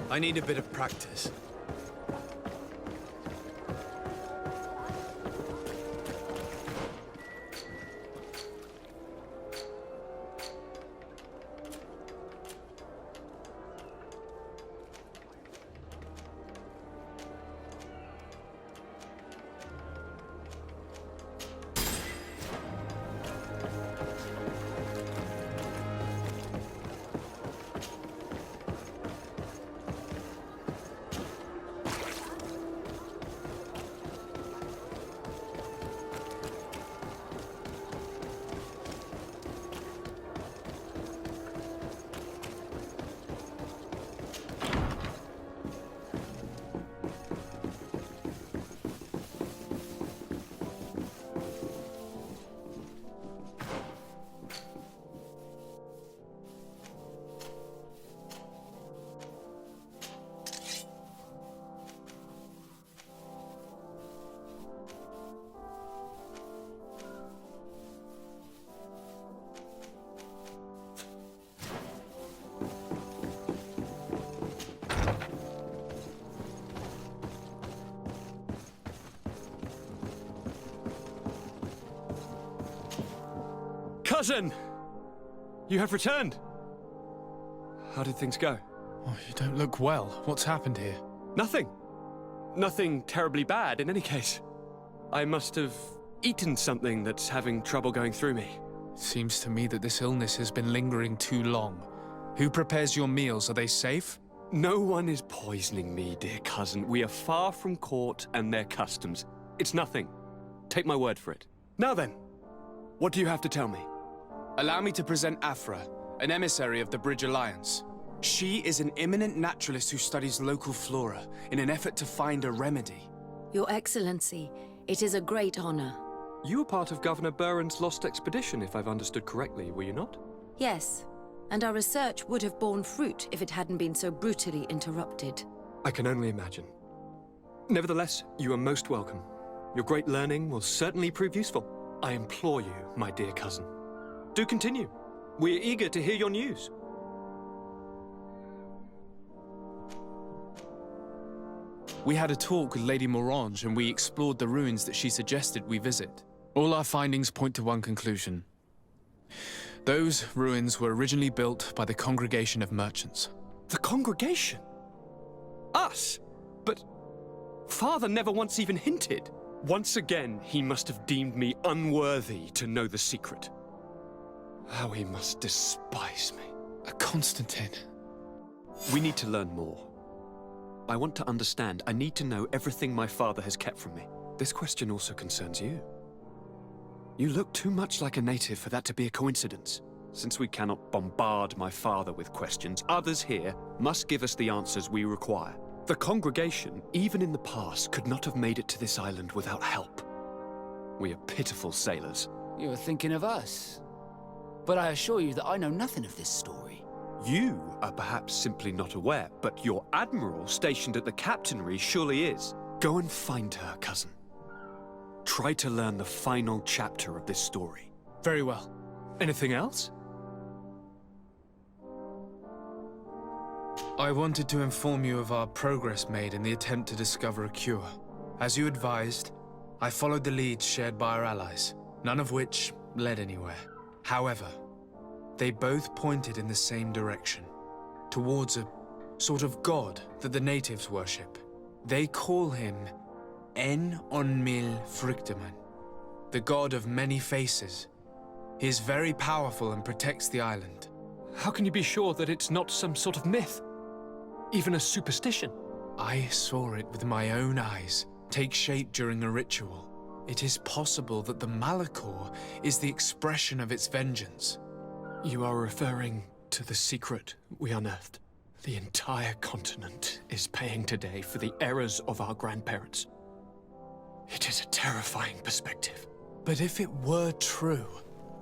I need a bit of practice. Cousin! You have returned! How did things go? Oh, you don't look well. What's happened here? Nothing. Nothing terribly bad, in any case. I must have eaten something that's having trouble going through me. Seems to me that this illness has been lingering too long. Who prepares your meals? Are they safe? No one is poisoning me, dear cousin. We are far from court and their customs. It's nothing. Take my word for it. Now then, what do you have to tell me? Allow me to present Afra, an emissary of the Bridge Alliance. She is an eminent naturalist who studies local flora in an effort to find a remedy. Your Excellency, it is a great honor. You were part of Governor Buren's lost expedition, if I've understood correctly, were you not? Yes, and our research would have borne fruit if it hadn't been so brutally interrupted. I can only imagine. Nevertheless, you are most welcome. Your great learning will certainly prove useful. I implore you, my dear cousin. Do continue. We're eager to hear your news. We had a talk with Lady Morange and we explored the ruins that she suggested we visit. All our findings point to one conclusion. Those ruins were originally built by the Congregation of Merchants. The Congregation? Us? But Father never once even hinted. Once again, he must have deemed me unworthy to know the secret. How he must despise me. Constantine. We need to learn more. I want to understand. I need to know everything my father has kept from me. This question also concerns you. You look too much like a native for that to be a coincidence. Since we cannot bombard my father with questions, others here must give us the answers we require. The Congregation, even in the past, could not have made it to this island without help. We are pitiful sailors. You're thinking of us. But I assure you that I know nothing of this story. You are perhaps simply not aware, but your admiral stationed at the captainry surely is. Go and find her, cousin. Try to learn the final chapter of this story. Very well. Anything else? I wanted to inform you of our progress made in the attempt to discover a cure. As you advised, I followed the leads shared by our allies, none of which led anywhere. However, they both pointed in the same direction, towards a sort of god that the natives worship. They call him En-on-mil Frictaman, the god of many faces. He is very powerful and protects the island. How can you be sure that it's not some sort of myth? Even a superstition? I saw it with my own eyes take shape during a ritual. It is possible that the Malachor is the expression of its vengeance. You are referring to the secret we unearthed. The entire continent is paying today for the errors of our grandparents. It is a terrifying perspective. But if it were true,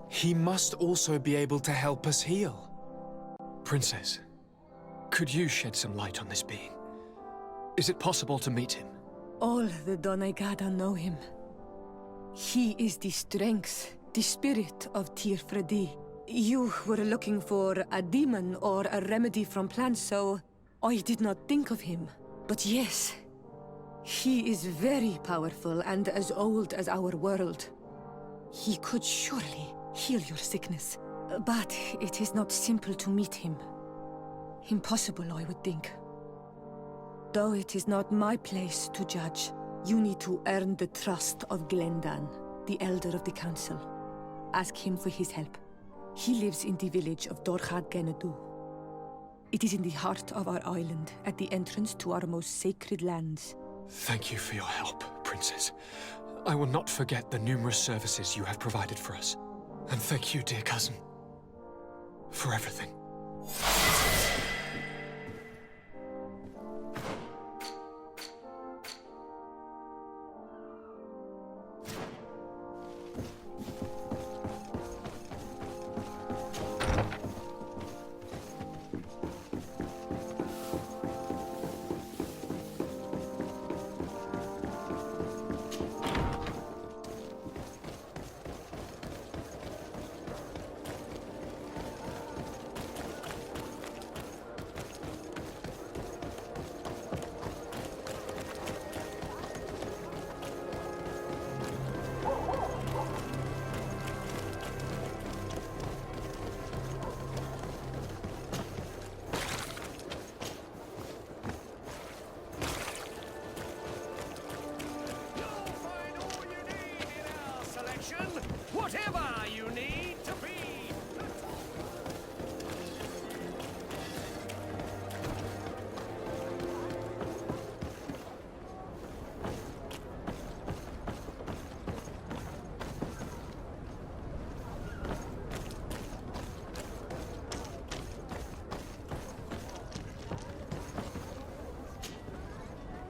he must also be able to help us heal. Princess, could you shed some light on this being? Is it possible to meet him? All the Doneigada know him. He is the strength, the spirit of Tirfredi. You were looking for a demon or a remedy from plants, so I did not think of him. But yes, he is very powerful and as old as our world. He could surely heal your sickness. But it is not simple to meet him. Impossible, I would think. Though it is not my place to judge, you need to earn the trust of Glendan, the Elder of the Council. Ask him for his help. He lives in the village of Dorchad Genadu. It is in the heart of our island, at the entrance to our most sacred lands. Thank you for your help, Princess. I will not forget the numerous services you have provided for us. And thank you, dear cousin, for everything. Whatever you need to be.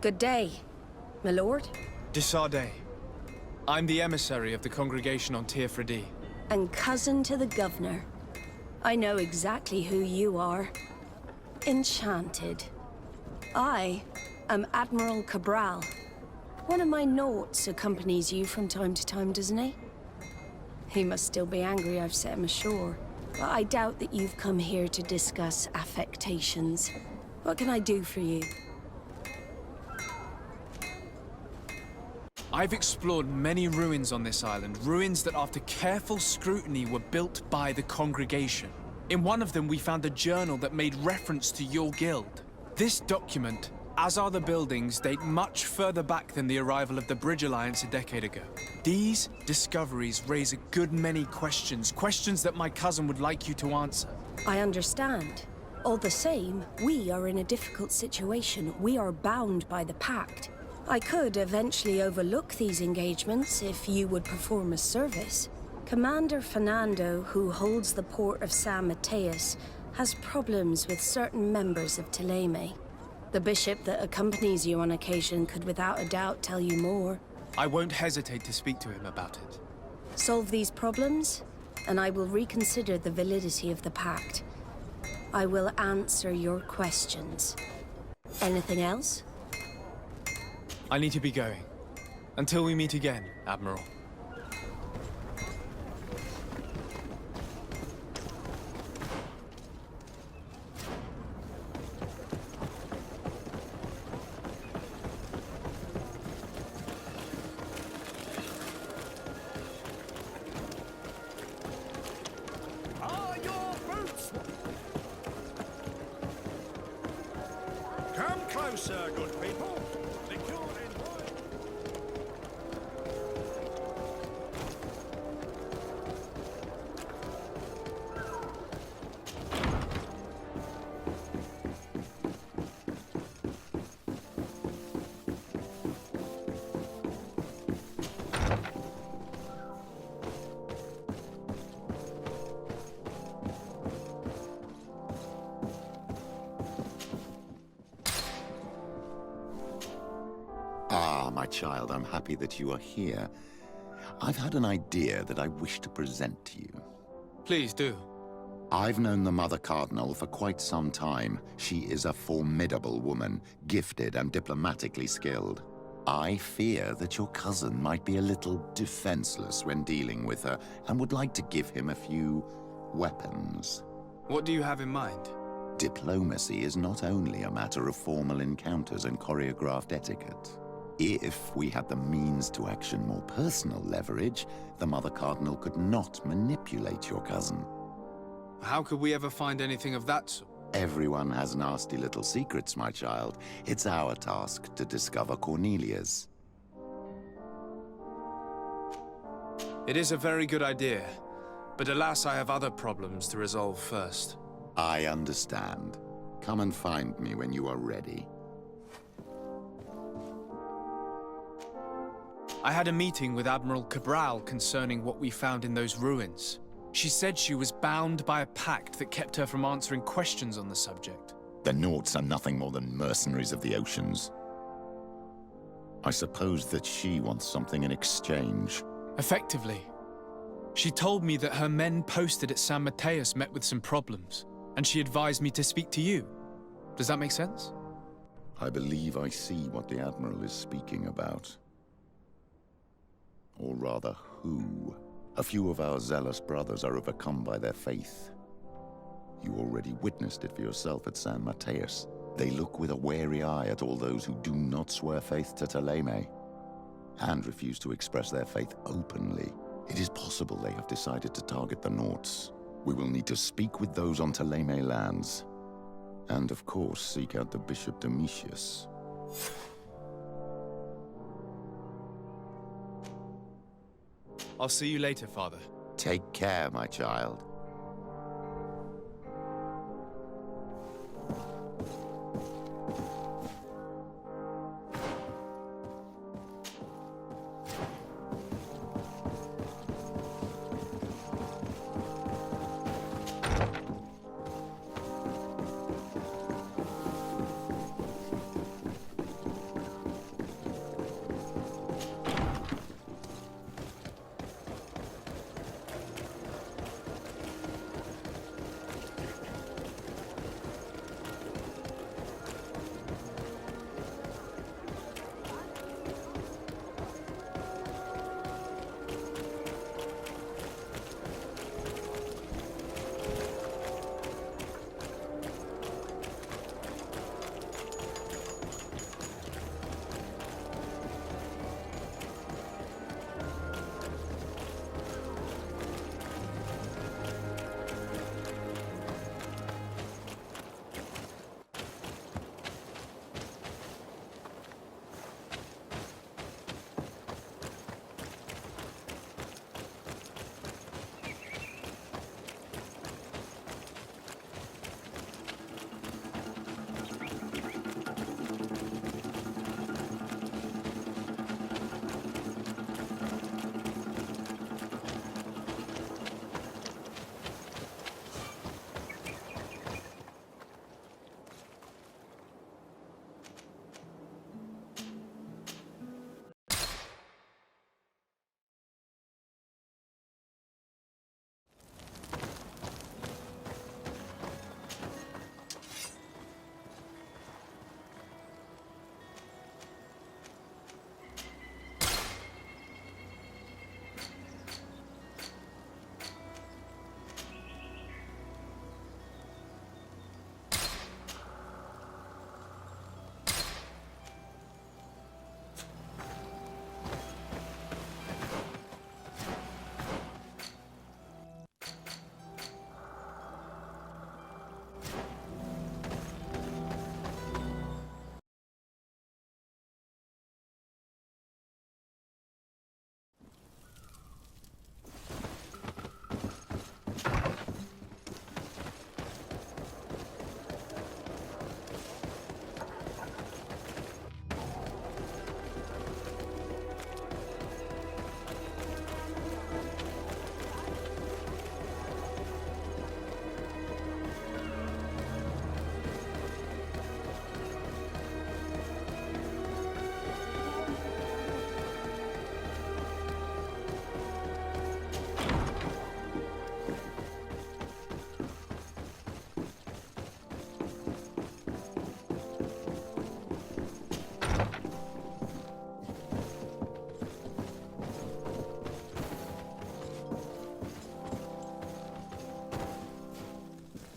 Good day, my lord. Disarday. I'm the emissary of the congregation on Teofredi. And cousin to the governor. I know exactly who you are. Enchanted. I am Admiral Cabral. One of my Naughts accompanies you from time to time, doesn't he? He must still be angry I've set him ashore. But I doubt that you've come here to discuss affectations. What can I do for you? I've explored many ruins on this island, ruins that after careful scrutiny were built by the congregation. In one of them we found a journal that made reference to your guild. This document, as are the buildings, date much further back than the arrival of the Bridge Alliance a decade ago. These discoveries raise a good many questions, questions that my cousin would like you to answer. I understand. All the same, we are in a difficult situation. We are bound by the Pact. I could eventually overlook these engagements if you would perform a service. Commander Fernando, who holds the port of San Mateus, has problems with certain members of Teleme. The bishop that accompanies you on occasion could without a doubt tell you more. I won't hesitate to speak to him about it. Solve these problems, and I will reconsider the validity of the Pact. I will answer your questions. Anything else? I need to be going. Until we meet again, Admiral. Are your boots? Come closer, good people. Secured in wine. Ah, my child, I'm happy that you are here. I've had an idea that I wish to present to you. Please do. I've known the Mother Cardinal for quite some time. She is a formidable woman, gifted and diplomatically skilled. I fear that your cousin might be a little defenseless when dealing with her, and would like to give him a few weapons. What do you have in mind? Diplomacy is not only a matter of formal encounters and choreographed etiquette. If we had the means to action more personal leverage, the Mother Cardinal could not manipulate your cousin. How could we ever find anything of that sort? Everyone has nasty little secrets, my child. It's our task to discover Cornelia's. It is a very good idea, but alas, I have other problems to resolve first. I understand. Come and find me when you are ready. I had a meeting with Admiral Cabral concerning what we found in those ruins. She said she was bound by a pact that kept her from answering questions on the subject. The Nauts are nothing more than mercenaries of the oceans. I suppose that she wants something in exchange. Effectively. She told me that her men posted at San Mateus met with some problems, and she advised me to speak to you. Does that make sense? I believe I see what the Admiral is speaking about. Or rather, who. A few of our zealous brothers are overcome by their faith. You already witnessed it for yourself at San Mateus. They look with a wary eye at all those who do not swear faith to Thélème, and refuse to express their faith openly. It is possible they have decided to target the Nauts. We will need to speak with those on Thélème lands. And of course, seek out the Bishop Domitius. I'll see you later, Father. Take care, my child.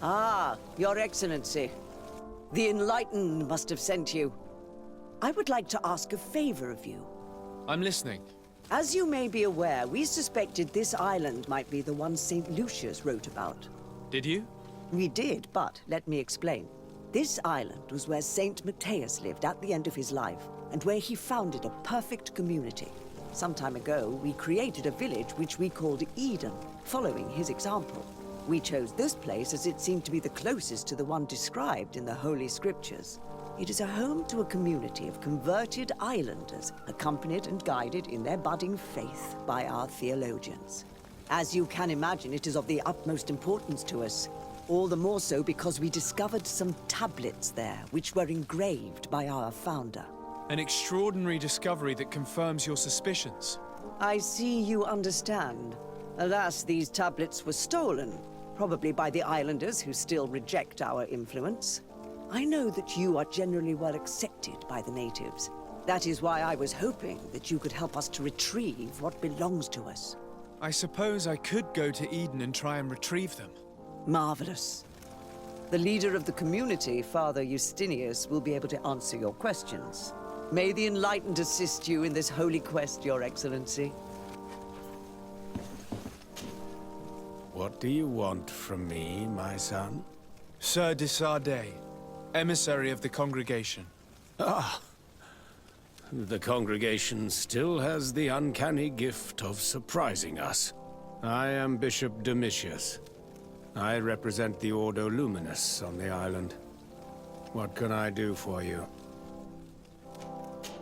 Ah, Your Excellency. The Enlightened must have sent you. I would like to ask a favor of you. I'm listening. As you may be aware, we suspected this island might be the one St. Lucius wrote about. Did you? We did, but let me explain. This island was where Saint Matthias lived at the end of his life, and where he founded a perfect community. Some time ago, we created a village which we called Eden, following his example. We chose this place as it seemed to be the closest to the one described in the Holy Scriptures. It is a home to a community of converted islanders, accompanied and guided in their budding faith by our theologians. As you can imagine, it is of the utmost importance to us. All the more so because we discovered some tablets there, which were engraved by our founder. An extraordinary discovery that confirms your suspicions. I see you understand. Alas, these tablets were stolen, probably by the islanders who still reject our influence. I know that you are generally well accepted by the natives. That is why I was hoping that you could help us to retrieve what belongs to us. I suppose I could go to Eden and try and retrieve them. Marvelous. The leader of the community, Father Justinius, will be able to answer your questions. May the Enlightened assist you in this holy quest, Your Excellency. What do you want from me, my son? Sir de Sardet, emissary of the congregation. Ah, the congregation still has the uncanny gift of surprising us. I am Bishop Domitius. I represent the Ordo Luminous on the island. What can I do for you?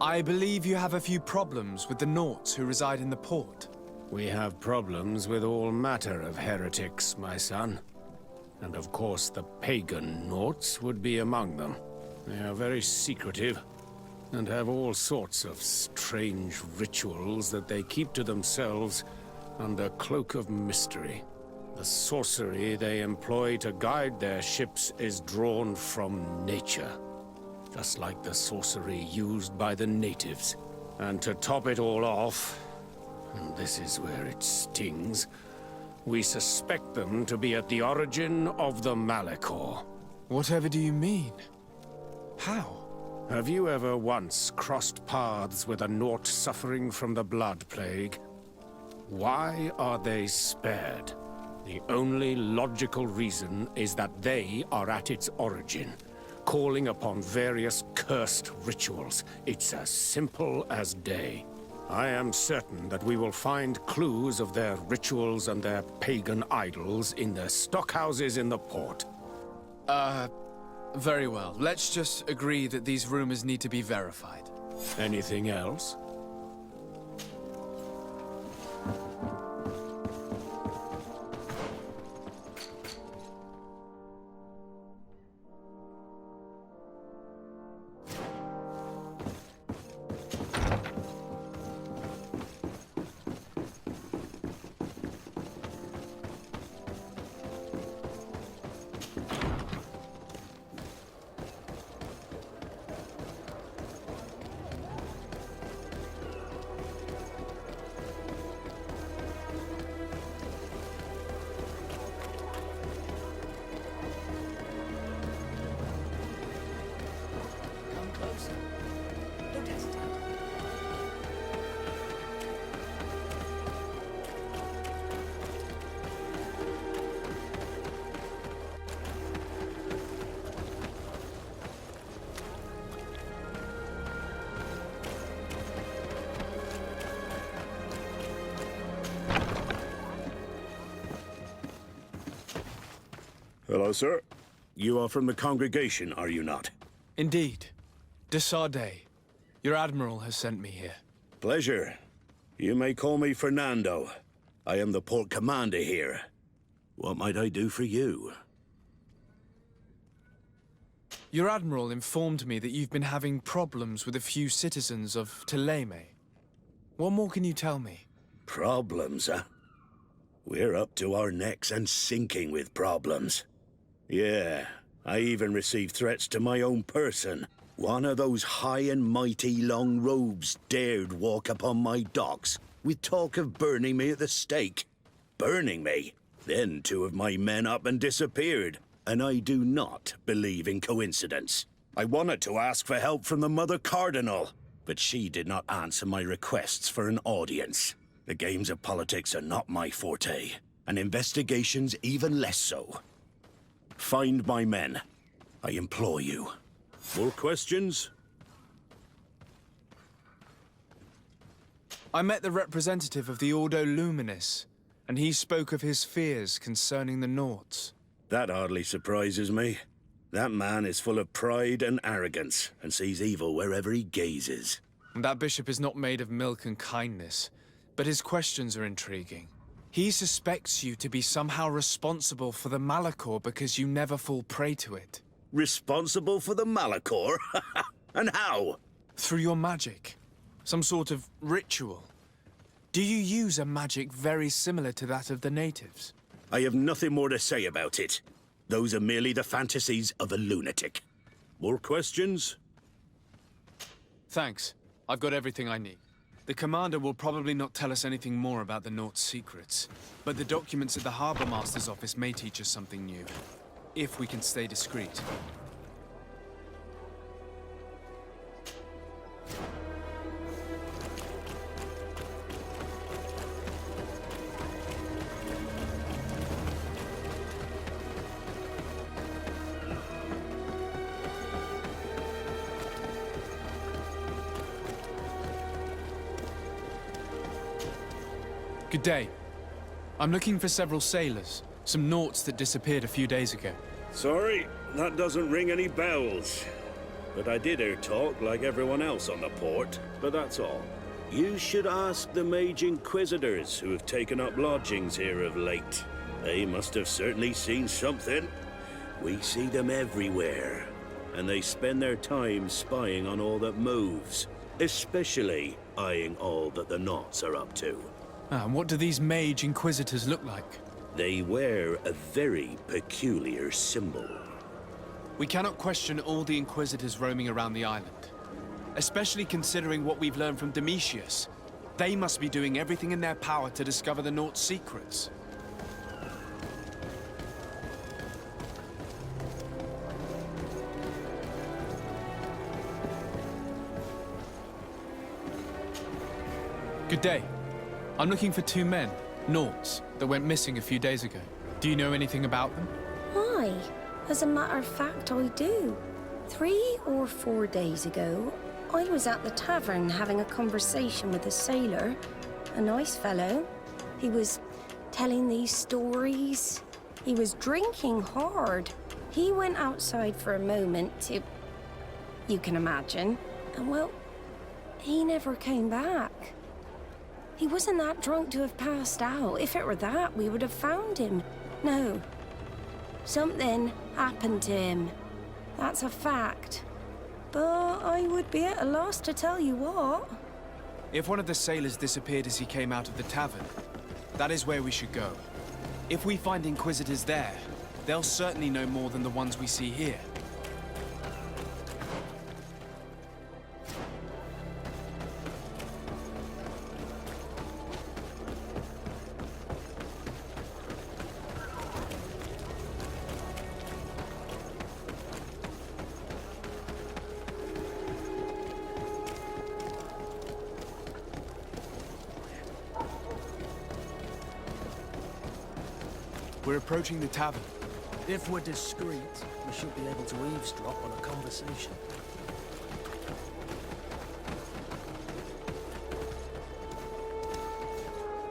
I believe you have a few problems with the Nauts who reside in the port. We have problems with all matter of heretics, my son. And of course the pagan Nauts would be among them. They are very secretive, and have all sorts of strange rituals that they keep to themselves under cloak of mystery. The sorcery they employ to guide their ships is drawn from nature, just like the sorcery used by the natives. And to top it all off, and this is where it stings, we suspect them to be at the origin of the Malachor. Whatever do you mean? How? Have you ever once crossed paths with a Naut suffering from the Blood Plague? Why are they spared? The only logical reason is that they are at its origin, calling upon various cursed rituals. It's as simple as day. I am certain that we will find clues of their rituals and their pagan idols in the stockhouses in the port. Very well. Let's just agree that these rumors need to be verified. Anything else? Hello, sir. You are from the congregation, are you not? Indeed. De Sardet, your admiral has sent me here. Pleasure. You may call me Fernando. I am the port commander here. What might I do for you? Your admiral informed me that you've been having problems with a few citizens of Teleme. What more can you tell me? Problems, huh? We're up to our necks and sinking with problems. Yeah, I even received threats to my own person. One of those high and mighty long robes dared walk upon my docks with talk of burning me at the stake. Burning me? Then two of my men up and disappeared. and I do not believe in coincidence. I wanted to ask for help from the Mother Cardinal, but she did not answer my requests for an audience. The games of politics are not my forte, and investigations even less so. Find my men. I implore you. More questions? I met the representative of the Ordo Luminis, and he spoke of his fears concerning the Nauts. That hardly surprises me. That man is full of pride and arrogance, and sees evil wherever he gazes. That bishop is not made of milk and kindness, but his questions are intriguing. He suspects you to be somehow responsible for the Malachor because you never fall prey to it. Responsible for the Malachor? And how? Through your magic. Some sort of ritual. Do you use a magic very similar to that of the natives? I have nothing more to say about it. Those are merely the fantasies of a lunatic. More questions? Thanks. I've got everything I need. The commander will probably not tell us anything more about the Naught's secrets, but the documents at the Harbor Master's office may teach us something new, if we can stay discreet. Good day. I'm looking for several sailors, some Naughts that disappeared a few days ago. Sorry, that doesn't ring any bells. But I did hear talk like everyone else on the port, but that's all. You should ask the Mage Inquisitors who have taken up lodgings here of late. They must have certainly seen something. We see them everywhere, and they spend their time spying on all that moves, especially eyeing all that the Naughts are up to. And what do these Mage Inquisitors look like? They wear a very peculiar symbol. We cannot question all the Inquisitors roaming around the island. Especially considering what we've learned from Domitius. They must be doing everything in their power to discover the Naught's secrets. Good day. I'm looking for two men, Naughts, that went missing a few days ago. Do you know anything about them? Why? As a matter of fact, I do. 3 or 4 days ago, I was at the tavern having a conversation with a sailor, a nice fellow. He was telling these stories. He was drinking hard. He went outside for a moment to... you can imagine. And well, he never came back. He wasn't that drunk to have passed out. If it were that, we would have found him. No. Something happened to him. That's a fact. But I would be at a loss to tell you what. If one of the sailors disappeared as he came out of the tavern, that is where we should go. If we find Inquisitors there, they'll certainly know more than the ones we see here. We're approaching the tavern. If we're discreet, we should be able to eavesdrop on a conversation.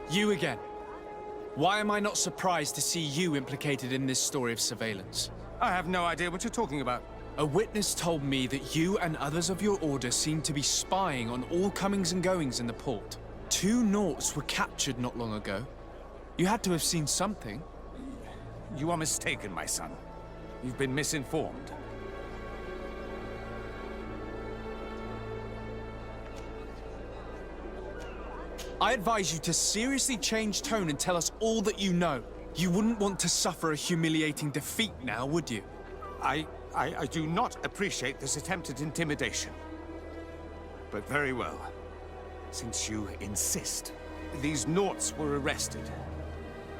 You again. Why am I not surprised to see you implicated in this story of surveillance? I have no idea what you're talking about. A witness told me that you and others of your order seem to be spying on all comings and goings in the port. 2 Naughts were captured not long ago. You had to have seen something. You are mistaken, my son. You've been misinformed. I advise you to seriously change tone and tell us all that you know. You wouldn't want to suffer a humiliating defeat now, would you? I do not appreciate this attempt at intimidation. But very well. Since you insist, these Naughts were arrested.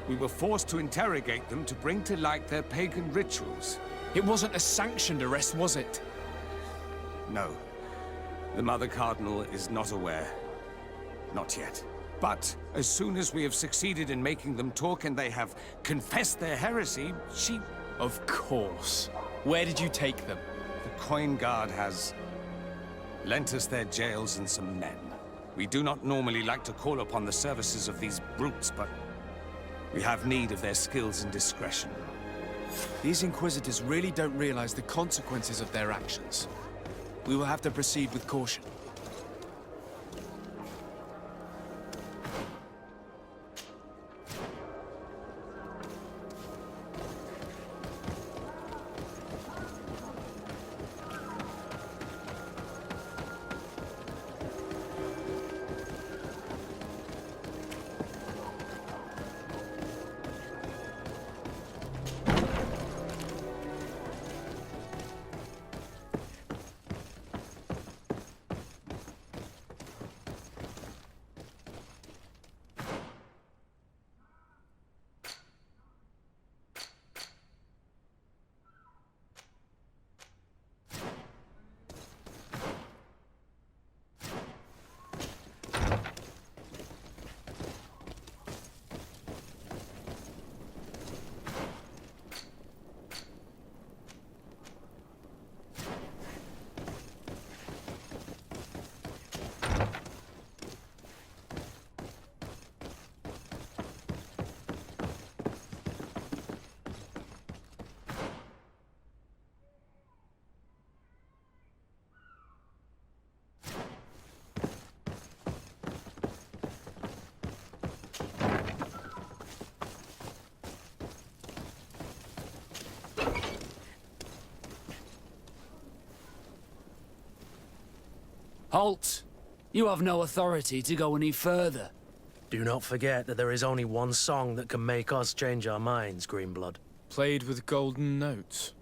We were forced to interrogate them to bring to light their pagan rituals. It wasn't a sanctioned arrest, was it? No. The Mother Cardinal is not aware. Not yet. But as soon as we have succeeded in making them talk and they have confessed their heresy, she... Of course. Where did you take them? The Coin Guard has lent us their jails and some men. We do not normally like to call upon the services of these brutes, but we have need of their skills and discretion. These Inquisitors really don't realize the consequences of their actions. We will have to proceed with caution. Halt! You have no authority to go any further. Do not forget that there is only one song that can make us change our minds, Greenblood. Played with golden notes.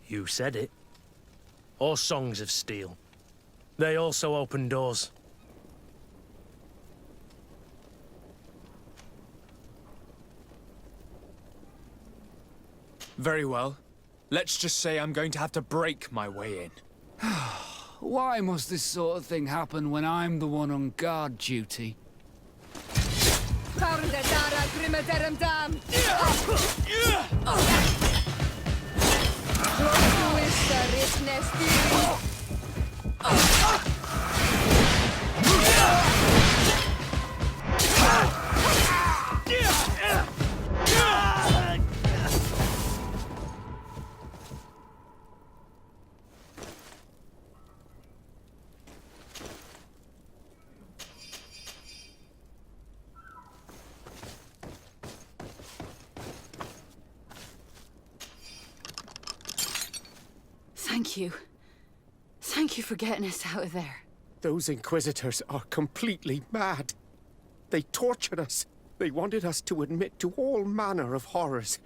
You said it. Or songs of steel. They also open doors. Very well. Let's just say I'm going to have to break my way in. Why must this sort of thing happen when I'm the one on guard duty? Thank you. Thank you for getting us out of there. Those Inquisitors are completely mad. They tortured us. They wanted us to admit to all manner of horrors.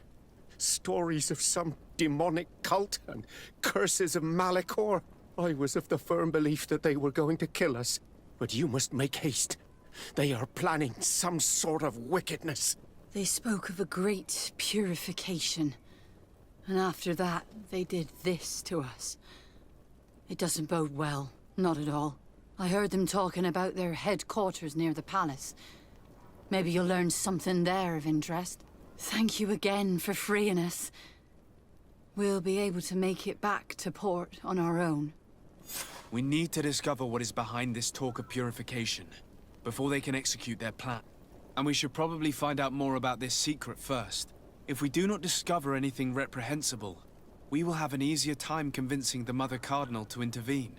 Stories of some demonic cult and curses of Malachor. I was of the firm belief that they were going to kill us. But you must make haste. They are planning some sort of wickedness. They spoke of a great purification. And after that, they did this to us. It doesn't bode well. Not at all. I heard them talking about their headquarters near the palace. Maybe you'll learn something there of interest. Thank you again for freeing us. We'll be able to make it back to port on our own. We need to discover what is behind this talk of purification, before they can execute their plan. And we should probably find out more about this secret first. If we do not discover anything reprehensible, we will have an easier time convincing the Mother Cardinal to intervene.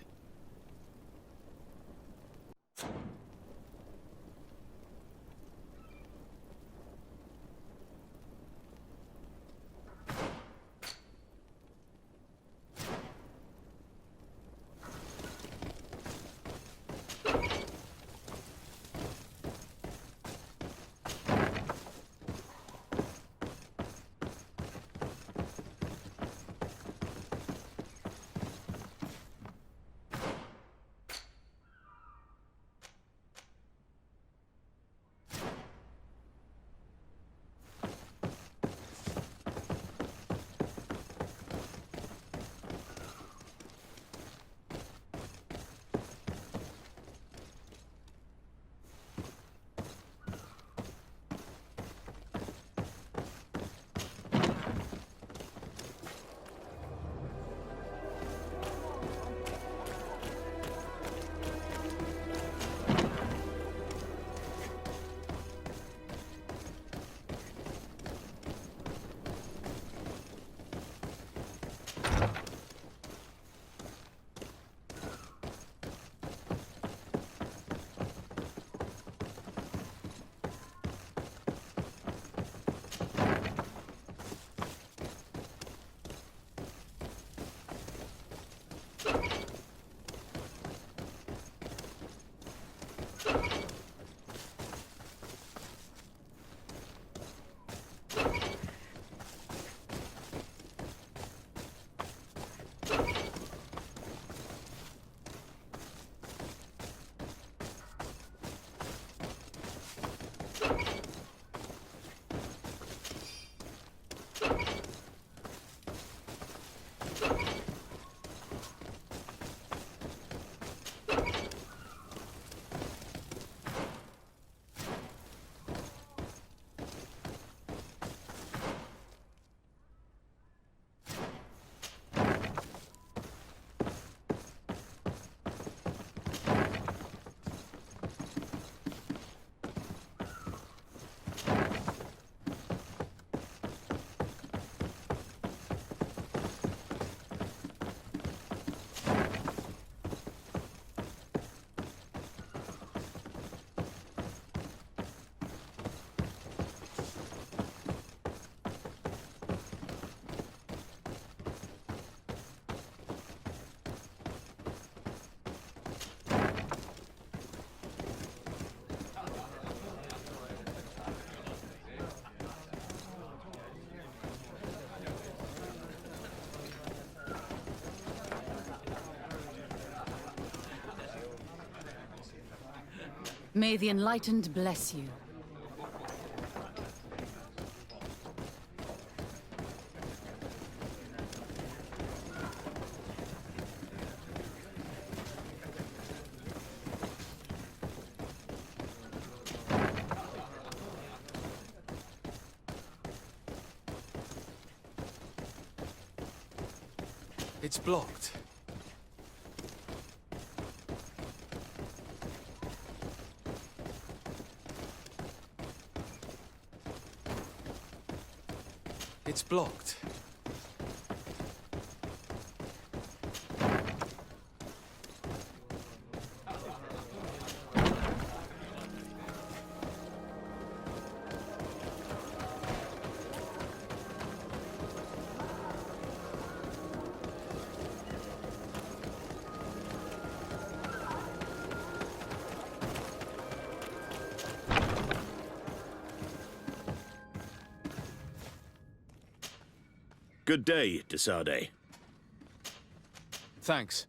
May the Enlightened bless you. It's blocked. It's blocked. Good day, Desade. Thanks.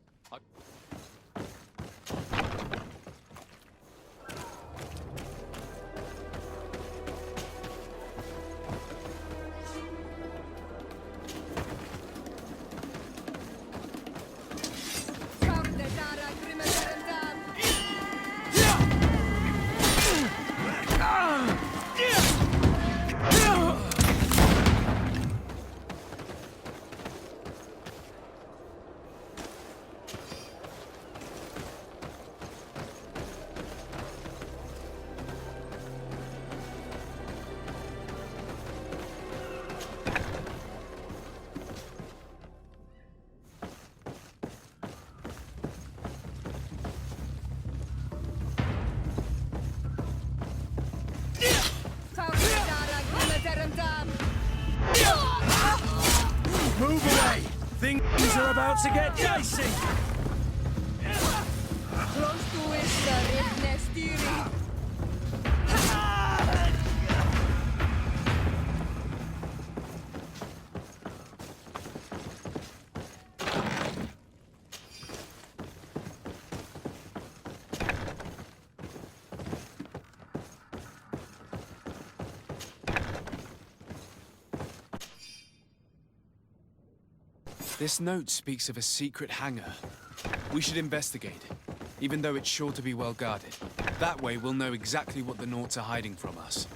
Move away! Things are about to get dicey! Close to it, Nestiri. This note speaks of a secret hangar. We should investigate, even though it's sure to be well guarded. That way we'll know exactly what the Naughts are hiding from us.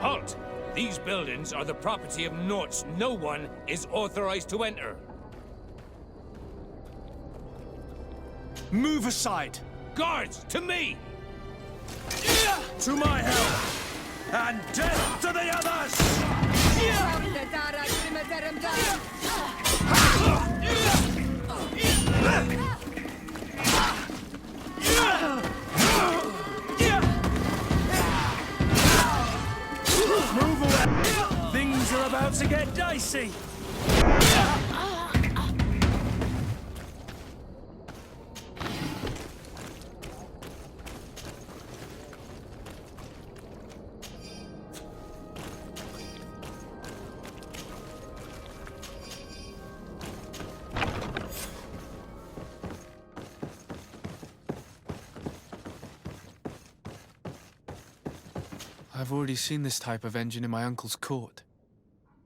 Halt! These buildings are the property of Naughts no one is authorized to enter. Move aside! Guards, to me! To my help! And death to the others! Move away! Things are about to get dicey! I've already seen this type of engine in my uncle's court.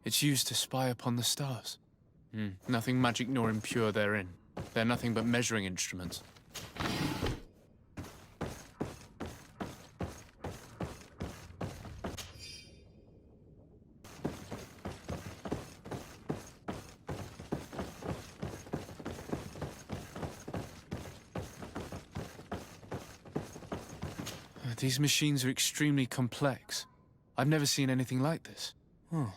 It's used to spy upon the stars. Nothing magic nor impure therein. They're nothing but measuring instruments. These machines are extremely complex. I've never seen anything like this. Oh.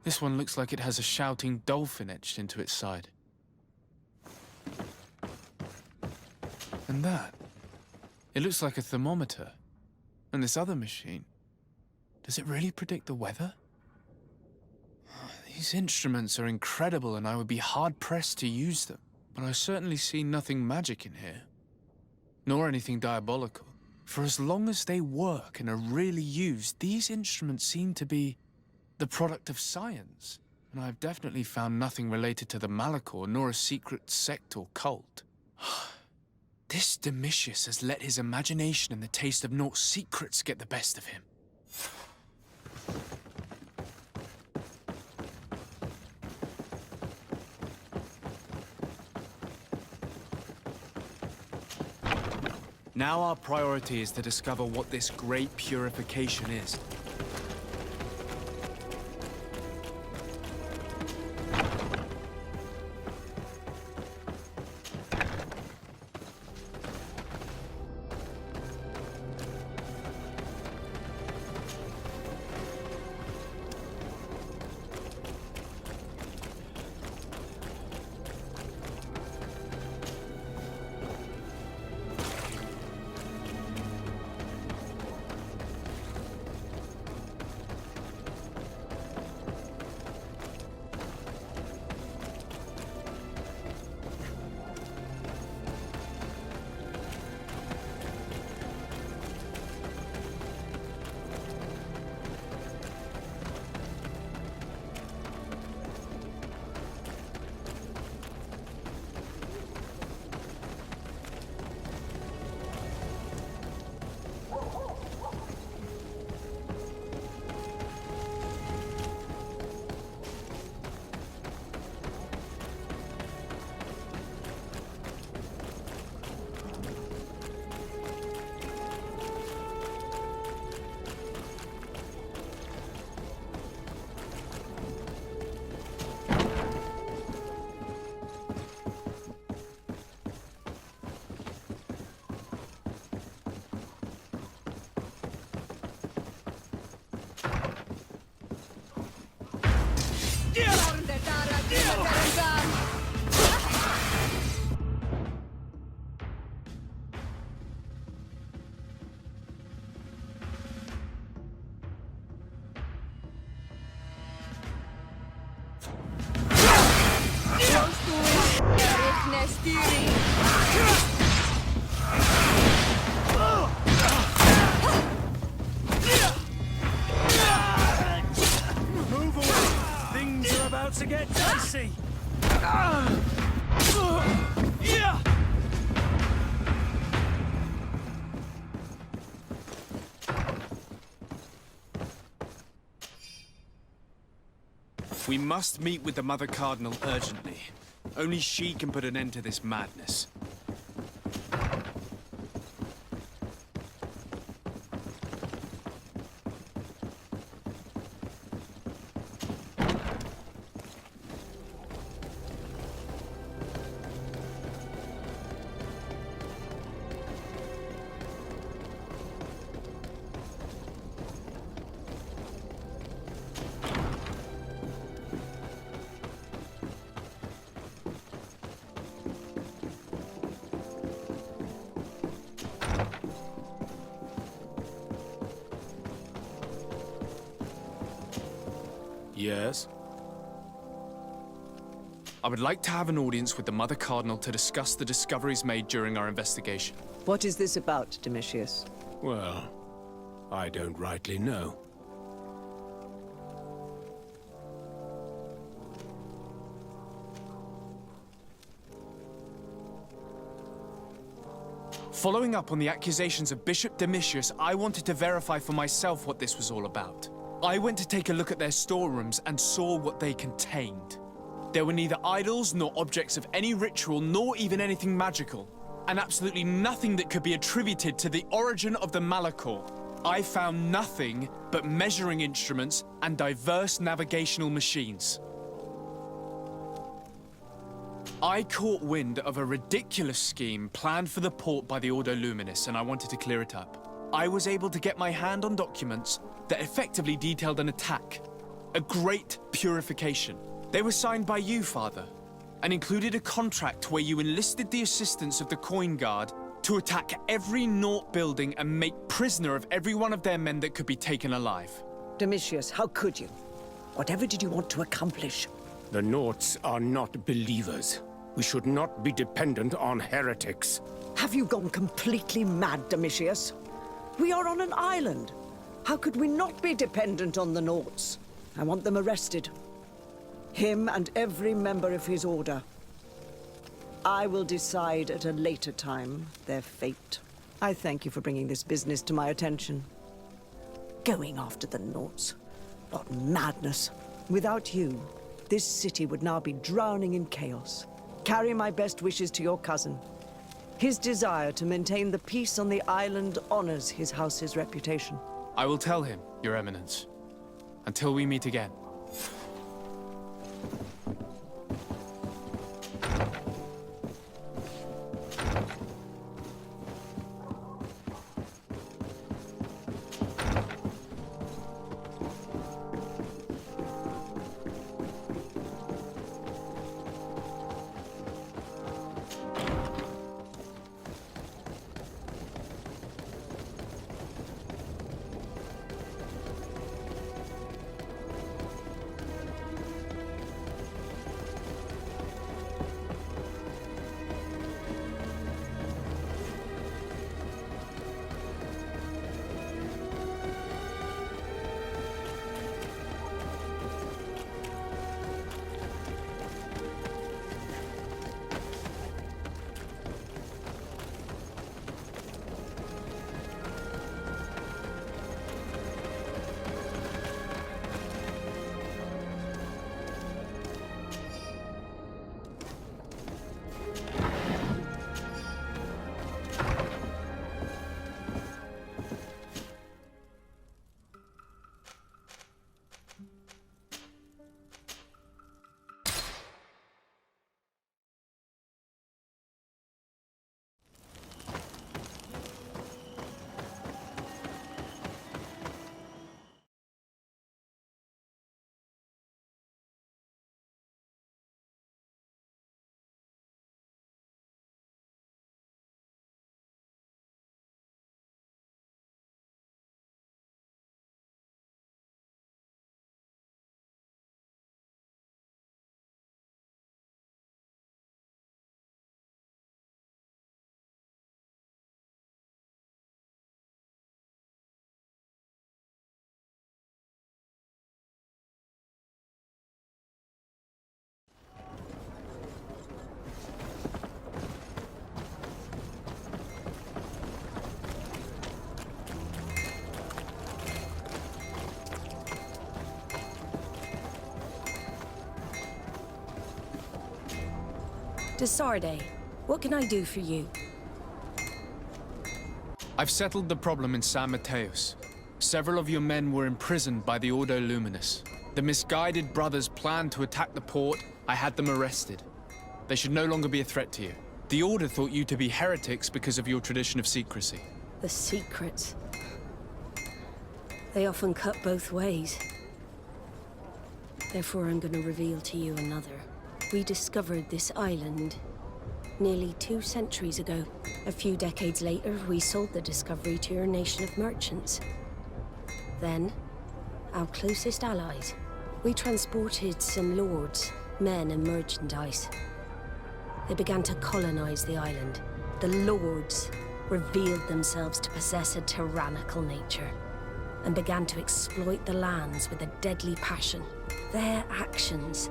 This one looks like it has a shouting dolphin etched into its side. And that. It looks like a thermometer. And this other machine. Does it really predict the weather? These instruments are incredible and I would be hard-pressed to use them. But I certainly see nothing magic in here. Nor anything diabolical. For as long as they work and are really used, these instruments seem to be the product of science. And I've definitely found nothing related to the Malachor, nor a secret sect or cult. This Domitius has let his imagination and the taste of Naught's secrets get the best of him. Now our priority is to discover what this great purification is. Move away! Things are about to get dicey! We must meet with the Mother Cardinal urgently. Only she can put an end to this madness. Yes? I would like to have an audience with the Mother Cardinal to discuss the discoveries made during our investigation. What is this about, Domitius? Well, I don't rightly know. Following up on the accusations of Bishop Domitius, I wanted to verify for myself what this was all about. I went to take a look at their storerooms and saw what they contained. There were neither idols nor objects of any ritual, nor even anything magical, and absolutely nothing that could be attributed to the origin of the Malachor. I found nothing but measuring instruments and diverse navigational machines. I caught wind of a ridiculous scheme planned for the port by the Ordo Luminis, and I wanted to clear it up. I was able to get my hand on documents that effectively detailed an attack. A great purification. They were signed by you, Father, and included a contract where you enlisted the assistance of the Coin Guard to attack every Naught building and make prisoner of every one of their men that could be taken alive. Domitius, how could you? Whatever did you want to accomplish? The Naughts are not believers. We should not be dependent on heretics. Have you gone completely mad, Domitius? We are on an island. How could we not be dependent on the Naughts? I want them arrested. Him and every member of his order. I will decide at a later time their fate. I thank you for bringing this business to my attention. Going after the Naughts. What madness. Without you, this city would now be drowning in chaos. Carry my best wishes to your cousin. His desire to maintain the peace on the island honors his house's reputation. I will tell him, Your Eminence. Until we meet again. Desarde, what can I do for you? I've settled the problem in San Mateus. Several of your men were imprisoned by the Ordo Luminous. The misguided brothers planned to attack the port. I had them arrested. They should no longer be a threat to you. The Order thought you to be heretics because of your tradition of secrecy. The secrets. They often cut both ways. Therefore, I'm going to reveal to you another. We discovered this island nearly 2 centuries ago. A few decades later, we sold the discovery to your nation of merchants. Then, our closest allies. We transported some lords, men and merchandise. They began to colonize the island. The lords revealed themselves to possess a tyrannical nature and began to exploit the lands with a deadly passion. Their actions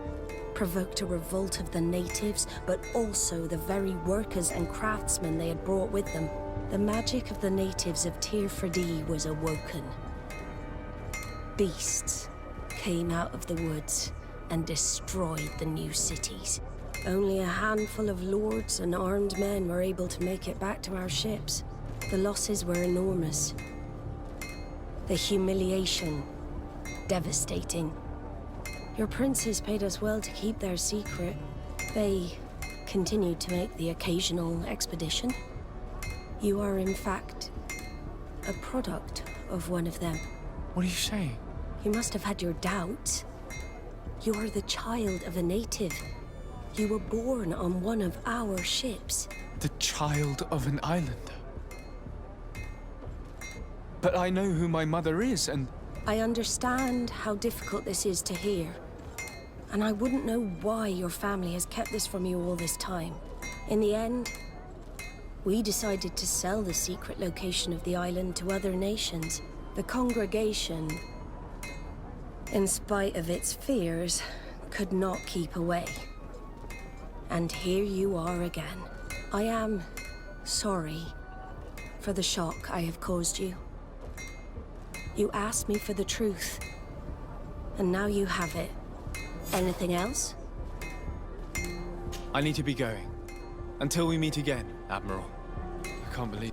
provoked a revolt of the natives, but also the very workers and craftsmen they had brought with them. The magic of the natives of Tir Freddy was awoken. Beasts came out of the woods and destroyed the new cities. Only a handful of lords and armed men were able to make it back to our ships. The losses were enormous. The humiliation, devastating. Your princes paid us well to keep their secret. They continued to make the occasional expedition. You are, in fact, a product of one of them. What are you saying? You must have had your doubts. You are the child of a native. You were born on one of our ships. The child of an islander. But I know who my mother is, and... I understand how difficult this is to hear. And I wouldn't know why your family has kept this from you all this time. In the end, we decided to sell the secret location of the island to other nations. The congregation, in spite of its fears, could not keep away. And here you are again. I am sorry for the shock I have caused you. You asked me for the truth, and now you have it. Anything else? I need to be going. Until we meet again, Admiral. I can't believe...